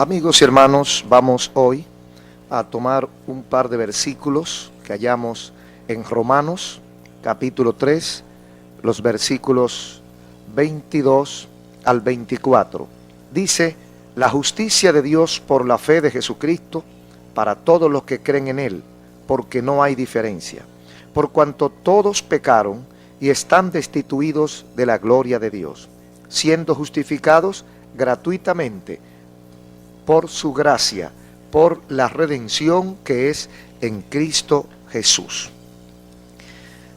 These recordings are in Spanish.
Amigos y hermanos, vamos hoy a tomar un par de versículos que hallamos en Romanos, capítulo 3, los versículos 22 al 24. Dice: la justicia de Dios por la fe de Jesucristo para todos los que creen en Él, porque no hay diferencia, por cuanto todos pecaron y están destituidos de la gloria de Dios, siendo justificados gratuitamente por su gracia, por la redención que es en Cristo Jesús.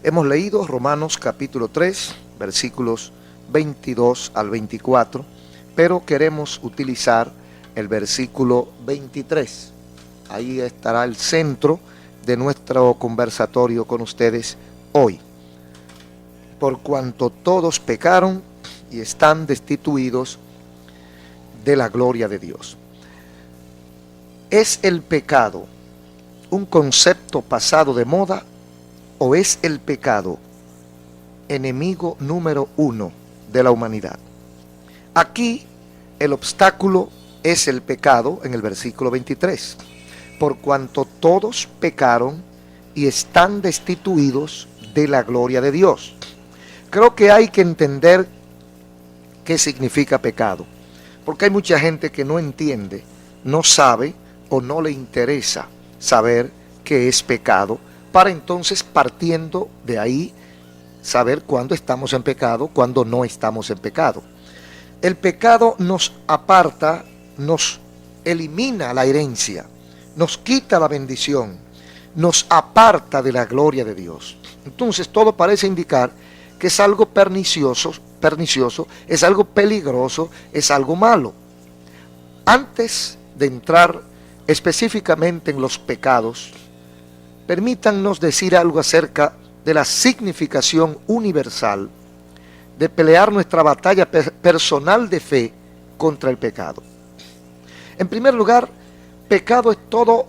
Hemos leído Romanos capítulo 3, versículos 22 al 24, pero queremos utilizar el versículo 23. Ahí estará el centro de nuestro conversatorio con ustedes hoy. Por cuanto todos pecaron y están destituidos de la gloria de Dios. ¿Es el pecado un concepto pasado de moda o es el pecado enemigo número uno de la humanidad? Aquí el obstáculo es el pecado en el versículo 23. Por cuanto todos pecaron y están destituidos de la gloria de Dios. Creo que hay que entender qué significa pecado, porque hay mucha gente que no entiende, no sabe o no le interesa saber qué es pecado, para entonces, partiendo de ahí, saber cuándo estamos en pecado, cuándo no estamos en pecado. El pecado nos aparta, nos elimina la herencia, nos quita la bendición, nos aparta de la gloria de Dios. Entonces todo parece indicar que es algo pernicioso, es algo peligroso, es algo malo. Antes de entrar específicamente en los pecados, permítannos decir algo acerca de la significación universal de pelear nuestra batalla personal de fe contra el pecado. En primer lugar, pecado es todo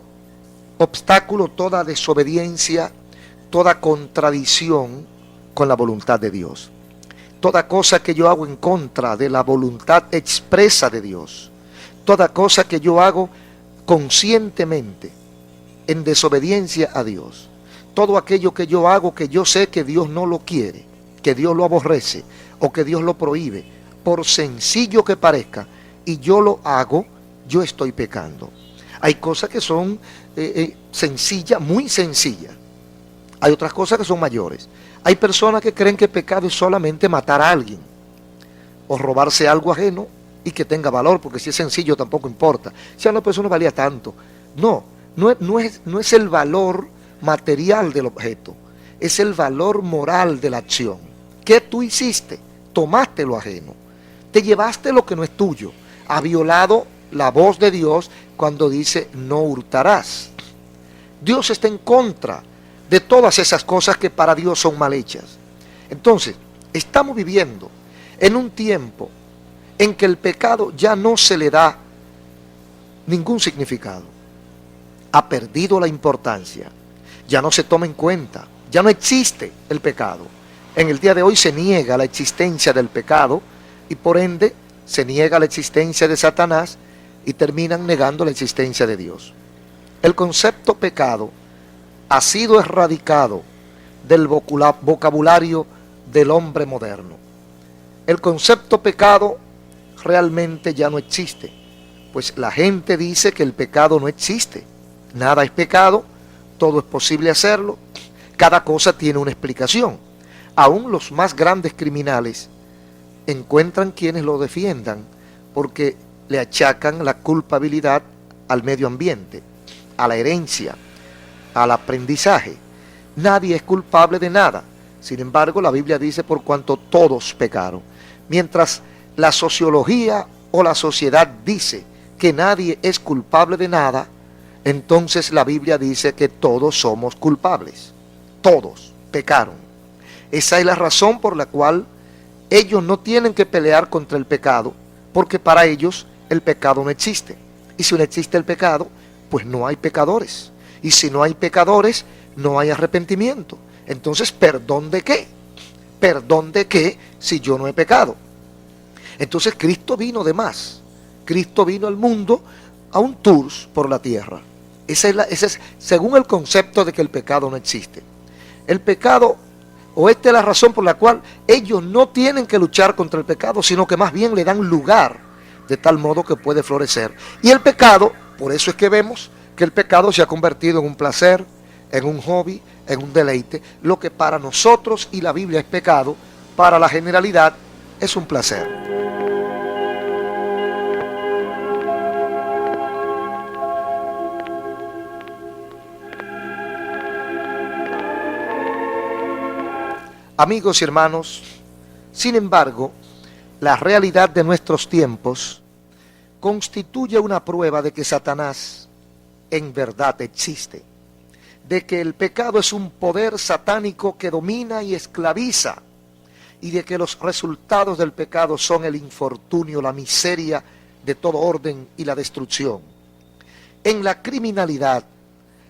obstáculo, toda desobediencia, toda contradicción con la voluntad de Dios. Toda cosa que yo hago en contra de la voluntad expresa de Dios. Toda cosa que yo hago conscientemente en desobediencia a Dios. Todo aquello que yo hago que yo sé que Dios no lo quiere, que Dios lo aborrece o que Dios lo prohíbe, por sencillo que parezca, y yo lo hago, yo estoy pecando. Hay cosas que son sencillas, muy sencillas. Hay otras cosas que son mayores. Hay personas que creen que pecado es solamente matar a alguien o robarse algo ajeno y que tenga valor, porque si es sencillo tampoco importa. Si a una persona valía tanto. No es el valor material del objeto, es el valor moral de la acción. ¿Qué tú hiciste? Tomaste lo ajeno, te llevaste lo que no es tuyo, has violado la voz de Dios cuando dice no hurtarás. Dios está en contra de todas esas cosas que para Dios son mal hechas. Entonces, estamos viviendo en un tiempo en que el pecado ya no se le da ningún significado. Ha perdido la importancia, ya no se toma en cuenta, ya no existe el pecado. En el día de hoy se niega la existencia del pecado y por ende se niega la existencia de Satanás y terminan negando la existencia de Dios. El concepto pecado ha sido erradicado del vocabulario del hombre moderno. El concepto pecado realmente ya no existe, pues la gente dice que el pecado no existe. Nada es pecado, todo es posible hacerlo, cada cosa tiene una explicación. Aún los más grandes criminales encuentran quienes lo defiendan porque le achacan la culpabilidad al medio ambiente, a la herencia, al aprendizaje. Nadie es culpable de nada. Sin embargo, la Biblia dice por cuanto todos pecaron. Mientras la sociología o la sociedad dice que nadie es culpable de nada, entonces la Biblia dice que todos somos culpables. Todos pecaron. Esa es la razón por la cual ellos no tienen que pelear contra el pecado, porque para ellos el pecado no existe. Y si no existe el pecado, pues no hay pecadores. Y si no hay pecadores, no hay arrepentimiento. Entonces, ¿perdón de qué? ¿Perdón de qué si yo no he pecado? Entonces Cristo vino de más. Cristo vino al mundo a un tour por la tierra. Ese es según el concepto de que el pecado no existe. El pecado, o esta es la razón por la cual ellos no tienen que luchar contra el pecado, sino que más bien le dan lugar de tal modo que puede florecer. Y el pecado, por eso es que vemos que el pecado se ha convertido en un placer, en un hobby, en un deleite. Lo que para nosotros y la Biblia es pecado, para la generalidad es un placer. Amigos y hermanos, sin embargo, la realidad de nuestros tiempos constituye una prueba de que Satanás en verdad existe, de que el pecado es un poder satánico que domina y esclaviza, y de que los resultados del pecado son el infortunio, la miseria de todo orden y la destrucción. En la criminalidad,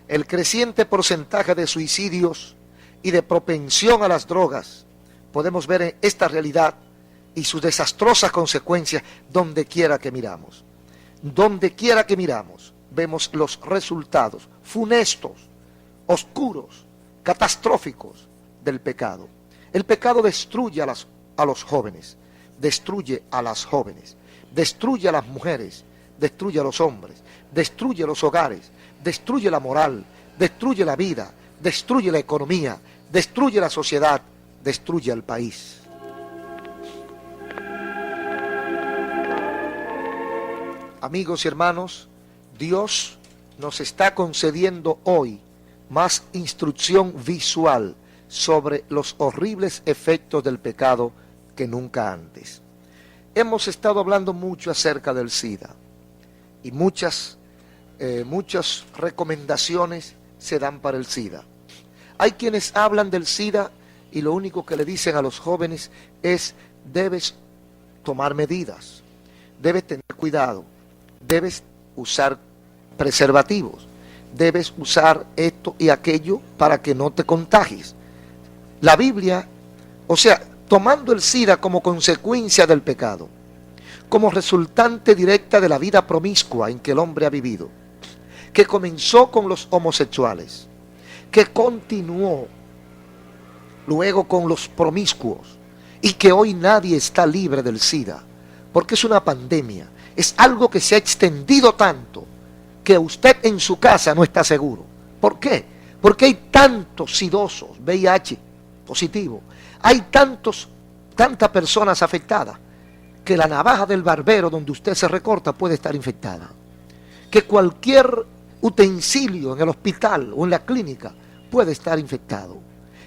el creciente porcentaje de suicidios y de propensión a las drogas, podemos ver esta realidad y sus desastrosas consecuencias donde quiera que miramos. Donde quiera que miramos, vemos los resultados funestos, oscuros, catastróficos del pecado. El pecado destruye a los jóvenes, destruye a las jóvenes, destruye a las mujeres, destruye a los hombres, destruye los hogares, destruye la moral, destruye la vida, destruye la economía, destruye la sociedad, destruye al país. Amigos y hermanos, Dios nos está concediendo hoy más instrucción visual sobre los horribles efectos del pecado que nunca antes. Hemos estado hablando mucho acerca del SIDA y muchas recomendaciones se dan para el SIDA. Hay quienes hablan del SIDA y lo único que le dicen a los jóvenes es: debes tomar medidas, debes tener cuidado, debes usar preservativos, debes usar esto y aquello para que no te contagies. La Biblia, o sea, tomando el SIDA como consecuencia del pecado, como resultante directa de la vida promiscua en que el hombre ha vivido, que comenzó con los homosexuales, que continuó luego con los promiscuos y que hoy nadie está libre del SIDA, porque es una pandemia, es algo que se ha extendido tanto que usted en su casa no está seguro. ¿Por qué? Porque hay tantos sidosos, VIH positivo, hay tantas personas afectadas, que la navaja del barbero donde usted se recorta puede estar infectada, que cualquier utensilio en el hospital o en la clínica puede estar infectado,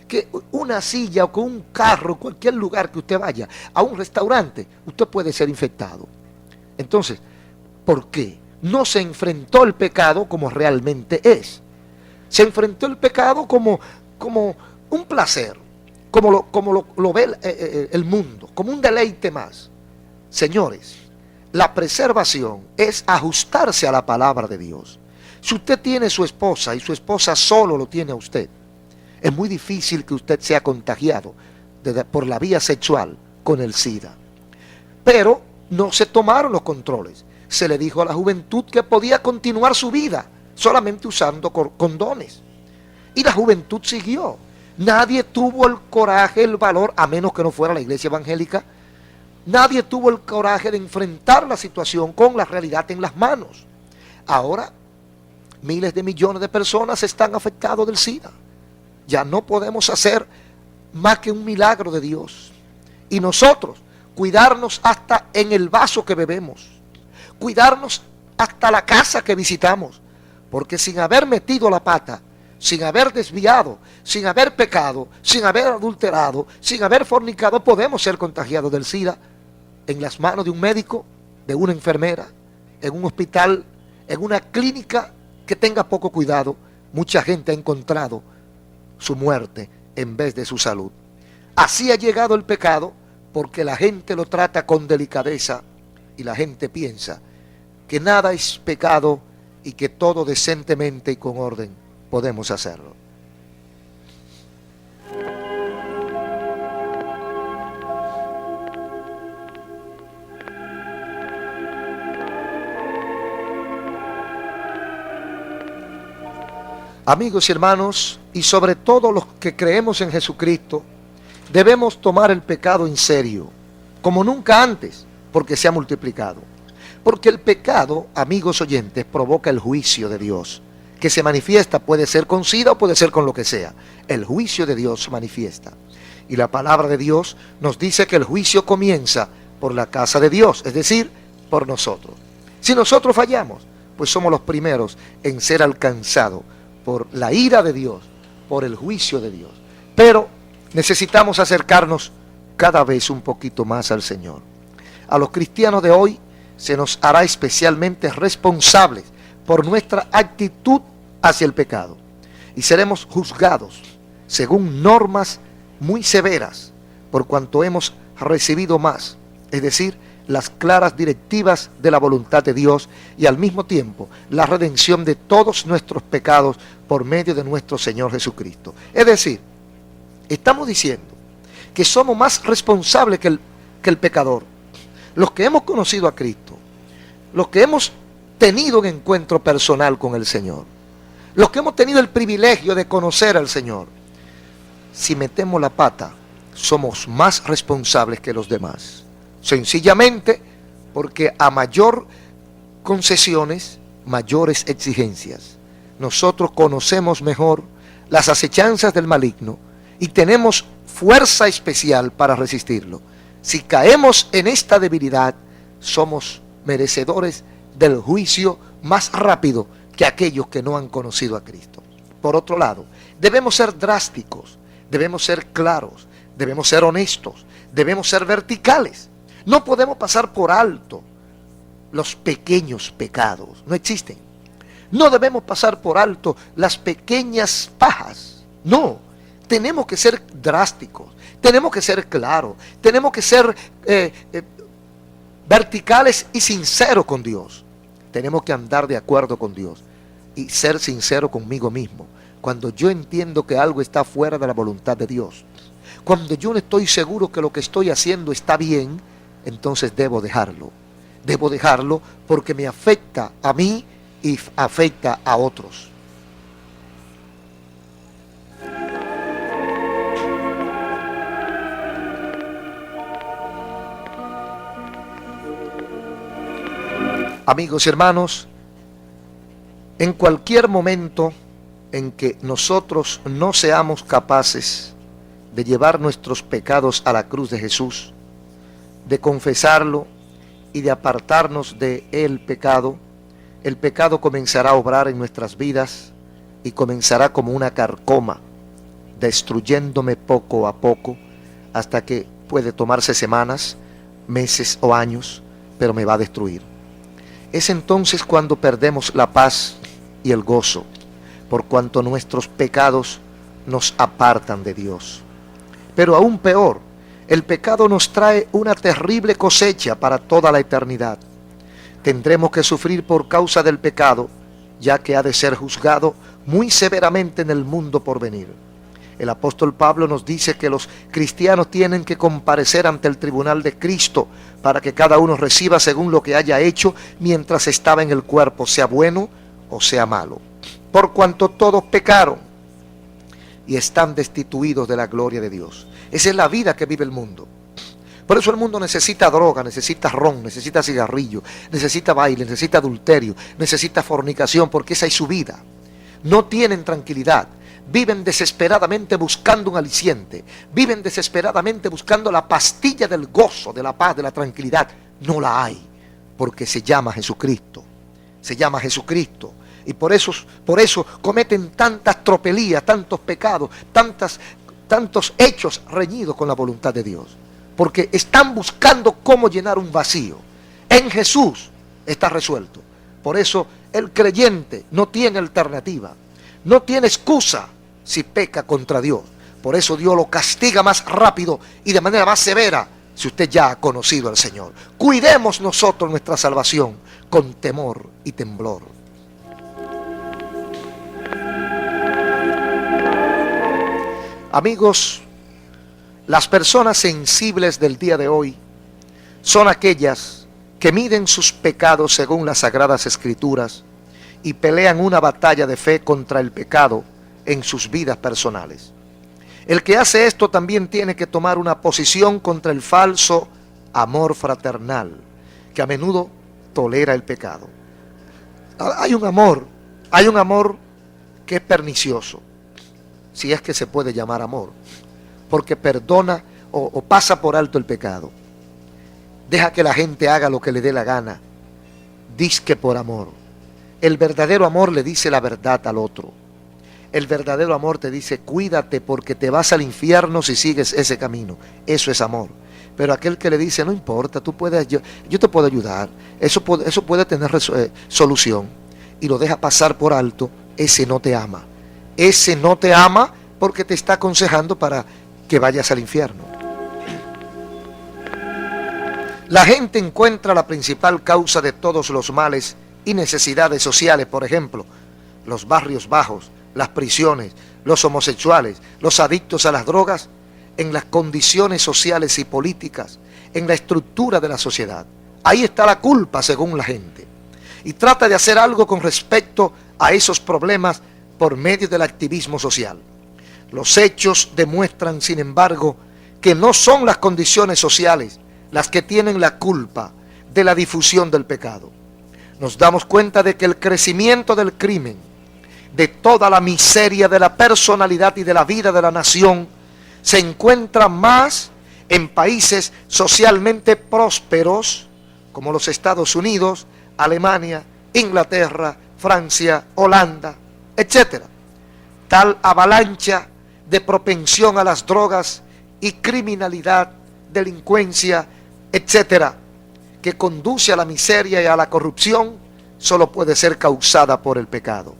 que una silla o con un carro, cualquier lugar que usted vaya, a un restaurante, usted puede ser infectado. Entonces, ¿por qué? No se enfrentó el pecado como realmente es. Se enfrentó el pecado como un placer, como lo ve el mundo, como un deleite más. Señores, la preservación es ajustarse a la palabra de Dios. Si usted tiene su esposa y su esposa solo lo tiene a usted, es muy difícil que usted sea contagiado por la vía sexual con el SIDA. Pero no se tomaron los controles. Se le dijo a la juventud que podía continuar su vida solamente usando condones. Y la juventud siguió. Nadie tuvo el coraje, el valor, a menos que no fuera la iglesia evangélica. Nadie tuvo el coraje de enfrentar la situación con la realidad en las manos. Ahora, miles de millones de personas están afectados del SIDA. Ya no podemos hacer más que un milagro de Dios. Y nosotros, cuidarnos hasta en el vaso que bebemos, cuidarnos hasta la casa que visitamos, porque sin haber metido la pata, sin haber desviado, sin haber pecado, sin haber adulterado, sin haber fornicado, podemos ser contagiados del SIDA en las manos de un médico, de una enfermera, en un hospital, en una clínica que tenga poco cuidado. Mucha gente ha encontrado su muerte en vez de su salud. Así ha llegado el pecado, porque la gente lo trata con delicadeza y la gente piensa que nada es pecado y que todo decentemente y con orden podemos hacerlo. Amigos y hermanos, y sobre todo los que creemos en Jesucristo, debemos tomar el pecado en serio, como nunca antes, porque se ha multiplicado. Porque el pecado, amigos oyentes, provoca el juicio de Dios, que se manifiesta, puede ser con sida o puede ser con lo que sea. El juicio de Dios se manifiesta. Y la palabra de Dios nos dice que el juicio comienza por la casa de Dios, es decir, por nosotros. Si nosotros fallamos, pues somos los primeros en ser alcanzados por la ira de Dios, por el juicio de Dios. Pero necesitamos acercarnos cada vez un poquito más al Señor. A los cristianos de hoy se nos hará especialmente responsables por nuestra actitud hacia el pecado. Y seremos juzgados según normas muy severas, por cuanto hemos recibido más, es decir, las claras directivas de la voluntad de Dios y al mismo tiempo la redención de todos nuestros pecados por medio de nuestro Señor Jesucristo. Es decir, estamos diciendo que somos más responsables que el pecador. Los que hemos conocido a Cristo, los que hemos tenido un encuentro personal con el Señor, los que hemos tenido el privilegio de conocer al Señor, si metemos la pata, somos más responsables que los demás. Sencillamente porque a mayor concesiones, mayores exigencias. Nosotros conocemos mejor las acechanzas del maligno y tenemos fuerza especial para resistirlo. Si caemos en esta debilidad, somos merecedores del juicio más rápido que aquellos que no han conocido a Cristo. Por otro lado, debemos ser drásticos, debemos ser claros, debemos ser honestos, debemos ser verticales. No podemos pasar por alto los pequeños pecados, no existen. No debemos pasar por alto las pequeñas pajas, no. Tenemos que ser drásticos, tenemos que ser claros, tenemos que ser verticales y sinceros con Dios. Tenemos que andar de acuerdo con Dios y ser sincero conmigo mismo. Cuando yo entiendo que algo está fuera de la voluntad de Dios, cuando yo no estoy seguro que lo que estoy haciendo está bien, entonces debo dejarlo. Debo dejarlo porque me afecta a mí y afecta a otros. Amigos y hermanos, en cualquier momento en que nosotros no seamos capaces de llevar nuestros pecados a la cruz de Jesús, de confesarlo y de apartarnos de el pecado comenzará a obrar en nuestras vidas y comenzará como una carcoma, destruyéndome poco a poco, hasta que puede tomarse semanas, meses o años, pero me va a destruir. Es entonces cuando perdemos la paz y el gozo, por cuanto nuestros pecados nos apartan de Dios. Pero aún peor, el pecado nos trae una terrible cosecha para toda la eternidad. Tendremos que sufrir por causa del pecado, ya que ha de ser juzgado muy severamente en el mundo por venir. El apóstol Pablo nos dice que los cristianos tienen que comparecer ante el tribunal de Cristo para que cada uno reciba según lo que haya hecho mientras estaba en el cuerpo, sea bueno o sea malo. Por cuanto todos pecaron y están destituidos de la gloria de Dios. Esa es la vida que vive el mundo. Por eso el mundo necesita droga, necesita ron, necesita cigarrillo, necesita baile, necesita adulterio, necesita fornicación, porque esa es su vida. No tienen tranquilidad. Viven desesperadamente buscando un aliciente. Viven desesperadamente buscando la pastilla del gozo, de la paz, de la tranquilidad. No la hay, porque se llama Jesucristo. Se llama Jesucristo. Y por eso cometen tantas tropelías, tantos pecados, tantos hechos reñidos con la voluntad de Dios. Porque están buscando cómo llenar un vacío. En Jesús está resuelto. Por eso el creyente no tiene alternativa. No tiene excusa si peca contra Dios. Por eso Dios lo castiga más rápido y de manera más severa si usted ya ha conocido al Señor. Cuidemos nosotros nuestra salvación con temor y temblor. Amigos, las personas sensibles del día de hoy son aquellas que miden sus pecados según las Sagradas Escrituras y pelean una batalla de fe contra el pecado en sus vidas personales. El que hace esto también tiene que tomar una posición contra el falso amor fraternal, que a menudo tolera el pecado. Hay un amor que es pernicioso, si es que se puede llamar amor, porque perdona o pasa por alto el pecado. Deja que la gente haga lo que le dé la gana, dizque por amor. El verdadero amor le dice la verdad al otro. El verdadero amor te dice, cuídate porque te vas al infierno si sigues ese camino. Eso es amor. Pero aquel que le dice, no importa, tú puedes, yo te puedo ayudar, eso puede tener solución, y lo deja pasar por alto, ese no te ama. Ese no te ama porque te está aconsejando para que vayas al infierno. La gente encuentra la principal causa de todos los males y necesidades sociales, por ejemplo, los barrios bajos, las prisiones, los homosexuales, los adictos a las drogas, en las condiciones sociales y políticas, en la estructura de la sociedad. Ahí está la culpa según la gente. Y trata de hacer algo con respecto a esos problemas por medio del activismo social. Los hechos demuestran, sin embargo, que no son las condiciones sociales las que tienen la culpa de la difusión del pecado. Nos damos cuenta de que el crecimiento del crimen, de toda la miseria de la personalidad y de la vida de la nación, se encuentra más en países socialmente prósperos, como los Estados Unidos, Alemania, Inglaterra, Francia, Holanda, etc. Tal avalancha de propensión a las drogas y criminalidad, delincuencia, etcétera, que conduce a la miseria y a la corrupción, solo puede ser causada por el pecado.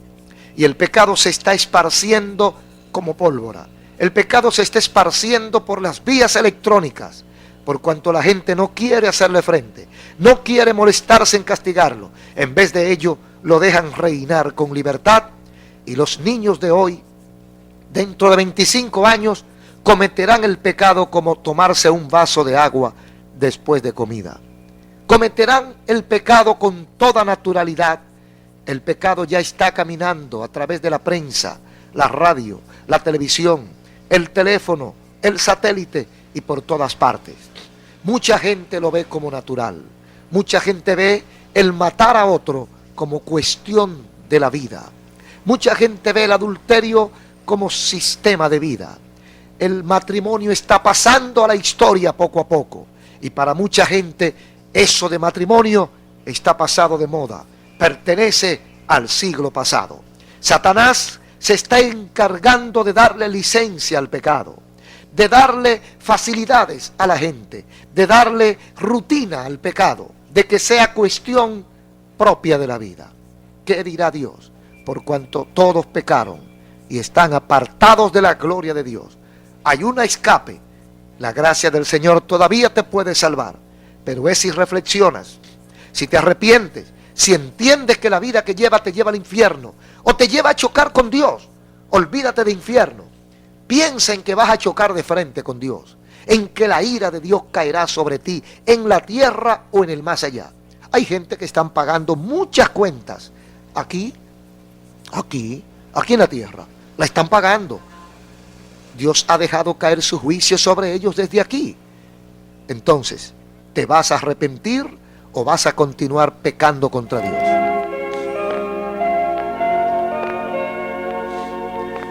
Y el pecado se está esparciendo como pólvora. El pecado se está esparciendo por las vías electrónicas, por cuanto la gente no quiere hacerle frente, no quiere molestarse en castigarlo. En vez de ello, lo dejan reinar con libertad, y los niños de hoy, dentro de 25 años, cometerán el pecado como tomarse un vaso de agua después de comida. Cometerán el pecado con toda naturalidad. El pecado ya está caminando a través de la prensa, la radio, la televisión, el teléfono, el satélite y por todas partes. Mucha gente lo ve como natural. Mucha gente ve el matar a otro como cuestión de la vida. Mucha gente ve el adulterio como sistema de vida. El matrimonio está pasando a la historia poco a poco. Y para mucha gente eso de matrimonio está pasado de moda. Pertenece al siglo pasado. Satanás se está encargando de darle licencia al pecado, de darle facilidades a la gente, de darle rutina al pecado, de que sea cuestión propia de la vida. ¿Qué dirá Dios? Por cuanto todos pecaron y están apartados de la gloria de Dios. Hay un escape. La gracia del Señor todavía te puede salvar, pero es si reflexionas, si te arrepientes, si entiendes que la vida que lleva te lleva al infierno o te lleva a chocar con Dios. Olvídate de infierno. Piensa en que vas a chocar de frente con Dios, en que la ira de Dios caerá sobre ti en la tierra o en el más allá. Hay gente que están pagando muchas cuentas aquí en la tierra. La están pagando. Dios ha dejado caer su juicio sobre ellos desde aquí. Entonces, ¿te vas a arrepentir o vas a continuar pecando contra Dios?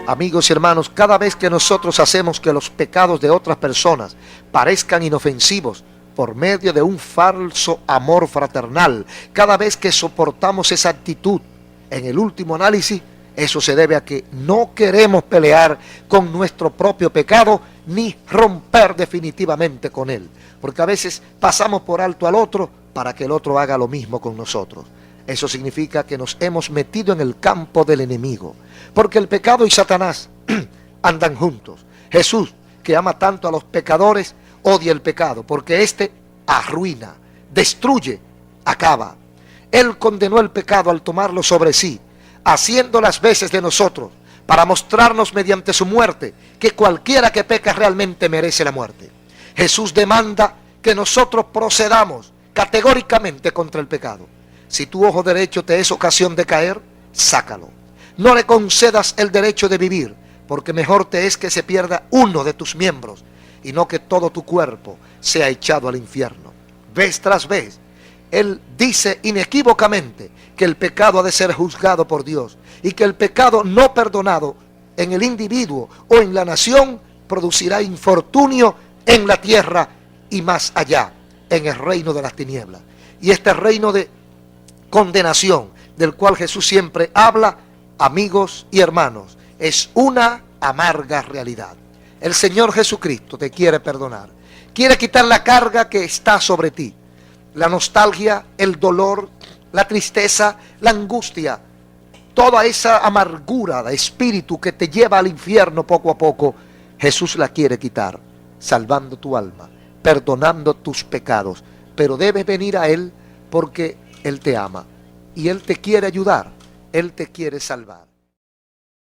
Amigos y hermanos, cada vez que nosotros hacemos que los pecados de otras personas parezcan inofensivos por medio de un falso amor fraternal, cada vez que soportamos esa actitud, en el último análisis, eso se debe a que no queremos pelear con nuestro propio pecado ni romper definitivamente con él. Porque a veces pasamos por alto al otro para que el otro haga lo mismo con nosotros. Eso significa que nos hemos metido en el campo del enemigo. Porque el pecado y Satanás andan juntos. Jesús, que ama tanto a los pecadores, odia el pecado porque éste arruina, destruye, acaba. Él condenó el pecado al tomarlo sobre sí, haciendo las veces de nosotros, para mostrarnos mediante su muerte que cualquiera que peca realmente merece la muerte. Jesús demanda que nosotros procedamos categóricamente contra el pecado. Si tu ojo derecho te es ocasión de caer, sácalo. No le concedas el derecho de vivir, porque mejor te es que se pierda uno de tus miembros y no que todo tu cuerpo sea echado al infierno. Vez tras vez, Él dice inequívocamente que el pecado ha de ser juzgado por Dios y que el pecado no perdonado en el individuo o en la nación producirá infortunio en la tierra y más allá, en el reino de las tinieblas. Y este reino de condenación del cual Jesús siempre habla, amigos y hermanos, es una amarga realidad. El Señor Jesucristo te quiere perdonar, quiere quitar la carga que está sobre ti, la nostalgia, el dolor, la tristeza, la angustia, toda esa amargura de espíritu que te lleva al infierno poco a poco. Jesús la quiere quitar, salvando tu alma, perdonando tus pecados, pero debes venir a Él porque Él te ama y Él te quiere ayudar, Él te quiere salvar.